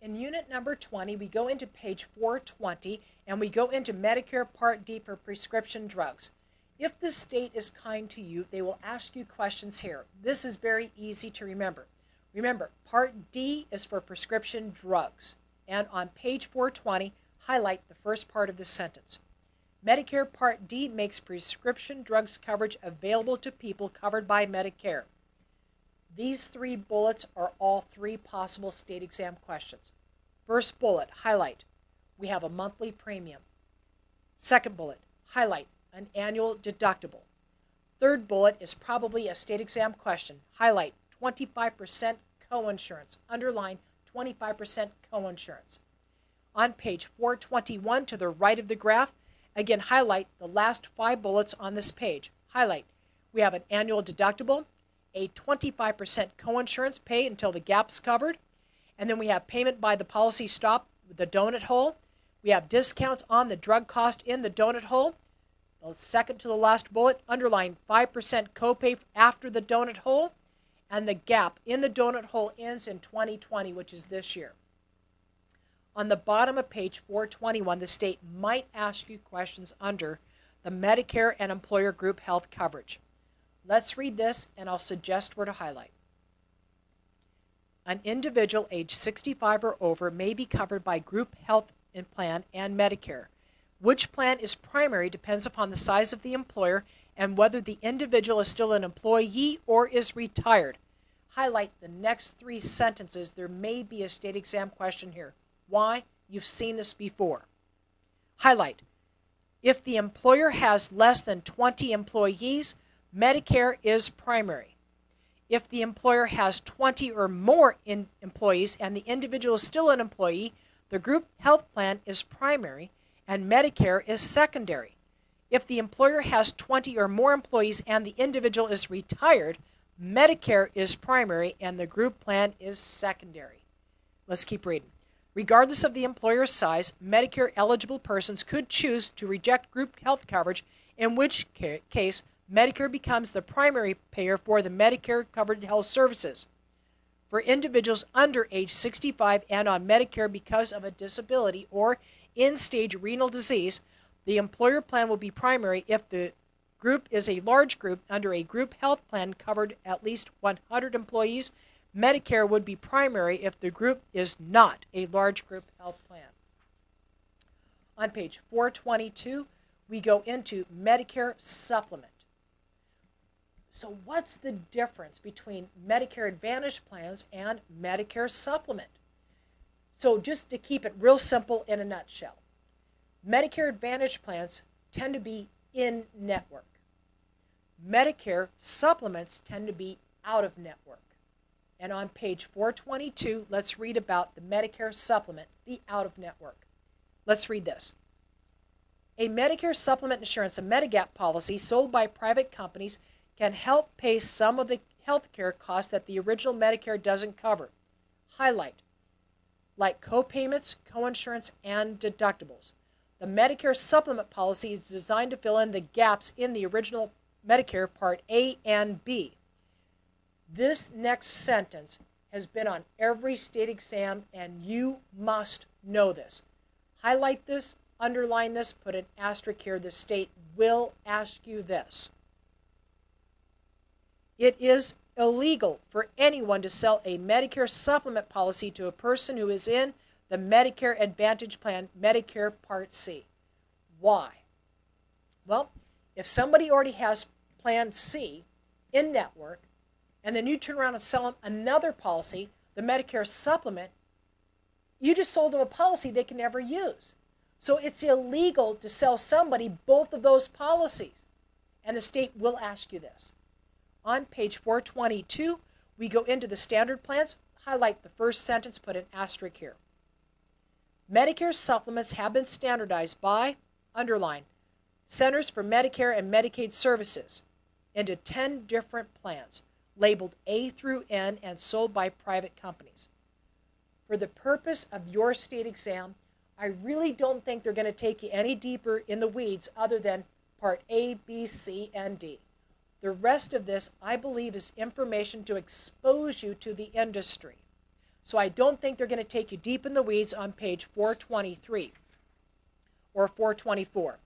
In unit number 20, we go into page 420 and we go into Medicare Part D for prescription drugs. If the state is kind to you, they will ask you questions here. This is very easy to remember. Remember, Part D is for prescription drugs. And on page 420, highlight the first part of the sentence. Medicare Part D makes prescription drugs coverage available to people covered by Medicare. These 3 bullets are all 3 possible state exam questions. First bullet, highlight, we have a monthly premium. Second bullet, highlight, an annual deductible. Third bullet is probably a state exam question. Highlight, 25% coinsurance. Underline, 25% coinsurance. On page 421 to the right of the graph, again highlight the last 5 bullets on this page. Highlight, we have an annual deductible, a 25% coinsurance pay until the gap's covered, and then we have payment by the policy stop with the donut hole. We have discounts on the drug cost in the donut hole. The second to the last bullet, underline 5% copay after the donut hole, and the gap in the donut hole ends in 2020, which is this year. On the bottom of page 421, the state might ask you questions under the Medicare and employer group health coverage. Let's read this, and I'll suggest where to highlight. An individual age 65 or over may be covered by group health plan and Medicare. Which plan is primary depends upon the size of the employer and whether the individual is still an employee or is retired. Highlight the next 3 sentences. There may be a state exam question here. Why? You've seen this before. Highlight, if the employer has less than 20 employees, Medicare is primary. If the employer has 20 or more employees and the individual is still an employee, the group health plan is primary and Medicare is secondary. If the employer has 20 or more employees and the individual is retired, Medicare is primary and the group plan is secondary. Let's keep reading. Regardless of the employer's size, Medicare eligible persons could choose to reject group health coverage, in which case Medicare becomes the primary payer for the Medicare-covered health services. For individuals under age 65 and on Medicare because of a disability or end-stage renal disease, the employer plan will be primary if the group is a large group under a group health plan covered at least 100 employees. Medicare would be primary if the group is not a large group health plan. On page 422, we go into Medicare supplement. So what's the difference between Medicare Advantage plans and Medicare supplement? So just to keep it real simple in a nutshell, Medicare Advantage plans tend to be in-network. Medicare supplements tend to be out-of-network. And on page 422, let's read about the Medicare supplement, the out-of-network. Let's read this. A Medicare supplement insurance, a Medigap policy sold by private companies, can help pay some of the health care costs that the original Medicare doesn't cover. Highlight, like co-payments, coinsurance, and deductibles. The Medicare supplement policy is designed to fill in the gaps in the original Medicare Part A and B. This next sentence has been on every state exam, and you must know this. Highlight this, underline this, put an asterisk here. The state will ask you this. It is illegal for anyone to sell a Medicare supplement policy to a person who is in the Medicare Advantage plan, Medicare Part C. Why? Well, if somebody already has Plan C in network, and then you turn around and sell them another policy, the Medicare supplement, you just sold them a policy they can never use. So it's illegal to sell somebody both of those policies. And the state will ask you this. On page 422, we go into the standard plans, highlight the first sentence, put an asterisk here. Medicare supplements have been standardized by, underline, Centers for Medicare and Medicaid Services into 10 different plans, labeled A through N and sold by private companies. For the purpose of your state exam, I really don't think they're going to take you any deeper in the weeds other than Part A, B, C, and D. The rest of this, I believe, is information to expose you to the industry. So I don't think they're going to take you deep in the weeds on page 423 or 424.